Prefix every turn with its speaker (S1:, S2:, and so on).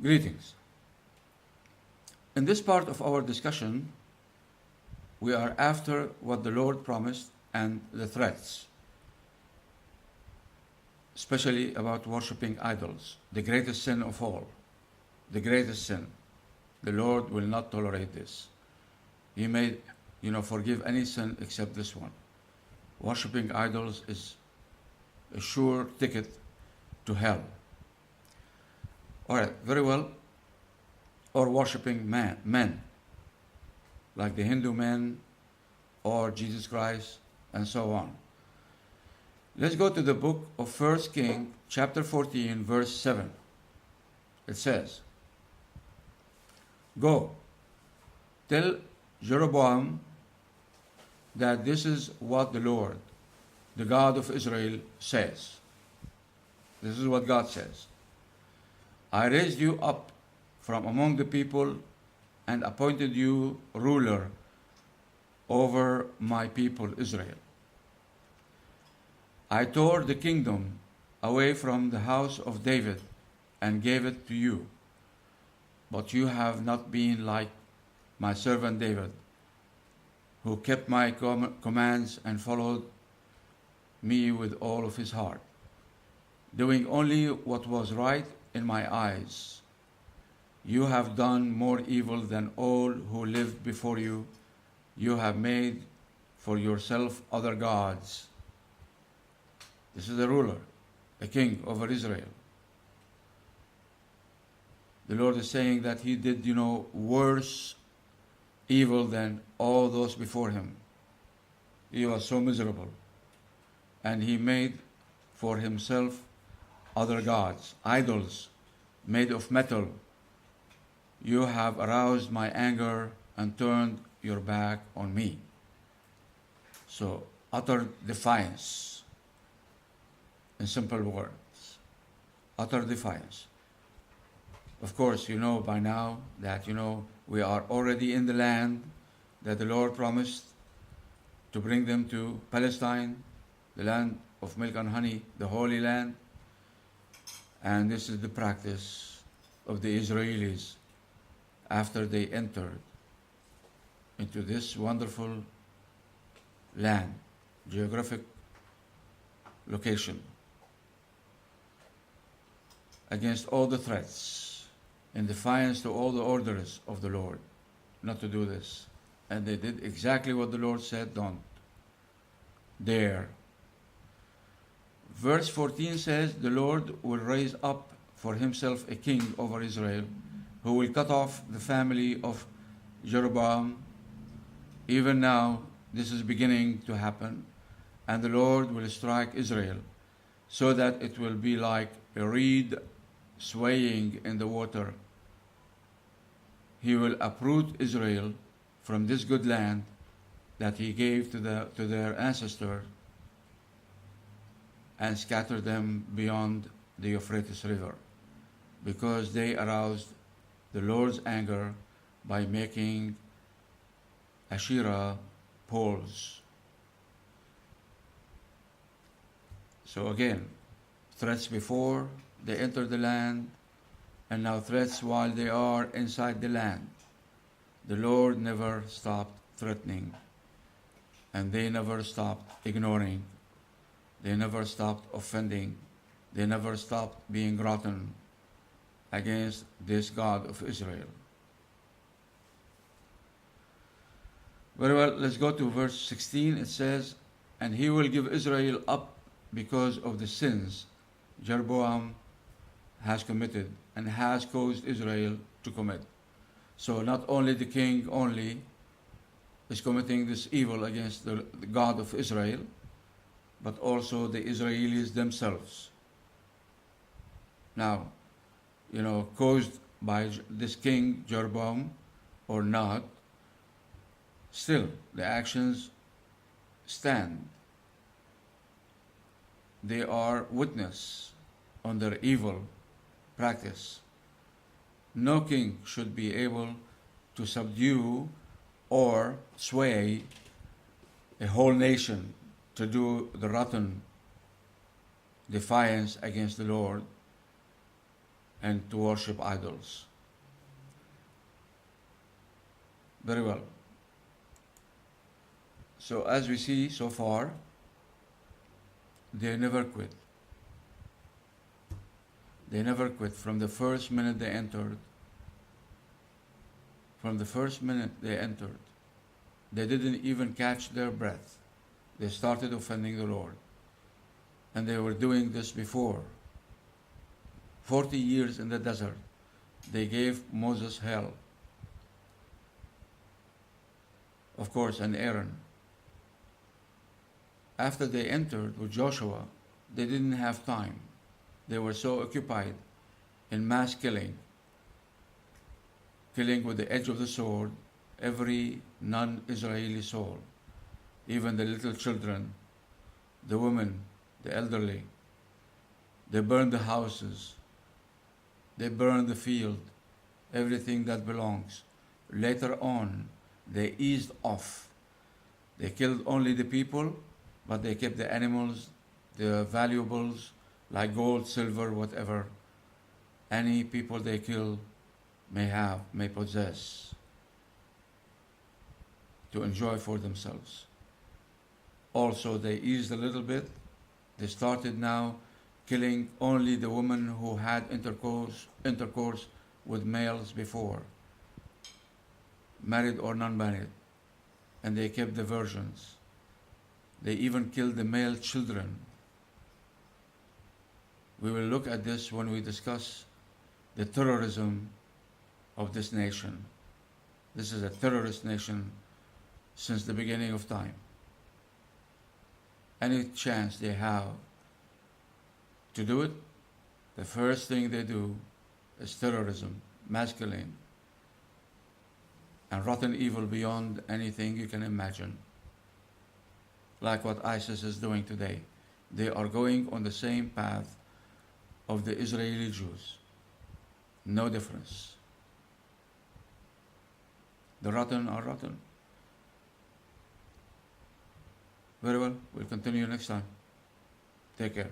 S1: Greetings. In this part of our discussion, we are after what the Lord promised and the threats, especially about worshipping idols, the greatest sin of all, the greatest sin. The Lord will not tolerate this. He may, forgive any sin except this one. Worshipping idols is a sure ticket to hell. All right, very well. Or worshipping men, like the Hindu men or Jesus Christ, and so on. Let's go to the book of 1 Kings, chapter 14, verse 7. It says, "Go, tell Jeroboam that this is what the Lord, the God of Israel, says." This is what God says. "I raised you up from among the people and appointed you ruler over my people Israel. I tore the kingdom away from the house of David and gave it to you, but you have not been like my servant David, who kept my commands and followed me with all of his heart, doing only what was right in my eyes. You have done more evil than all who lived before you. You have made for yourself other gods." This is a ruler, a king over Israel. The Lord is saying that he did, worse evil than all those before him. He was so miserable. And he made for himself other gods, idols made of metal. You have aroused my anger and turned your back on me. So, utter defiance. In simple words, utter defiance. Of course, you know by now that, we are already in the land that the Lord promised to bring them to Palestine, the land of milk and honey, the Holy Land. And this is the practice of the Israelis after they entered into this wonderful land, geographic location, against all the threats, in defiance to all the orders of the Lord not to do this. And they did exactly what the Lord said, don't dare. Verse 14 says, "The Lord will raise up for himself a king over Israel, who will cut off the family of Jeroboam. Even now, this is beginning to happen, and the Lord will strike Israel, so that it will be like a reed swaying in the water. He will uproot Israel from this good land that he gave to their ancestors and scatter them beyond the Euphrates River, because they aroused the Lord's anger by making Asherah poles." So again, threats before they enter the land, and now threats while they are inside the land. The Lord never stopped threatening, and they never stopped ignoring. They never stopped offending. They never stopped being rotten against this God of Israel. Very well, let's go to verse 16. It says, "And he will give Israel up because of the sins Jeroboam has committed and has caused Israel to commit." So not only the king only is committing this evil against the God of Israel, but also the Israelis themselves. Now, caused by this king Jeroboam or not, still the actions stand. They are witness on their evil practice. No king should be able to subdue or sway a whole nation to do the rotten defiance against the Lord and to worship idols. Very well. So as we see so far, they never quit. They never quit. From the first minute they entered, they didn't even catch their breath. They started offending the Lord. And they were doing this before. 40 years in the desert, they gave Moses hell. Of course, and Aaron. After they entered with Joshua, they didn't have time. They were so occupied in mass killing with the edge of the sword every non-Israeli soul, even the little children, the women, the elderly. They burned the houses, they burned the field, everything that belongs. Later on, they eased off. They killed only the people, but they kept the animals, the valuables, like gold, silver, whatever any people they kill may possess, to enjoy for themselves. Also, they eased a little bit. They started now killing only the women who had intercourse with males before, married or non-married, and they kept the virgins. They even killed the male children. We will look at this when we discuss the terrorism of this nation. This is a terrorist nation since the beginning of time. Any chance they have to do it, the first thing they do is terrorism, mass killing, and rotten evil beyond anything you can imagine. Like what ISIS is doing today. They are going on the same path of the Israeli Jews. No difference. The rotten are rotten. Very well, we'll continue next time. Take care.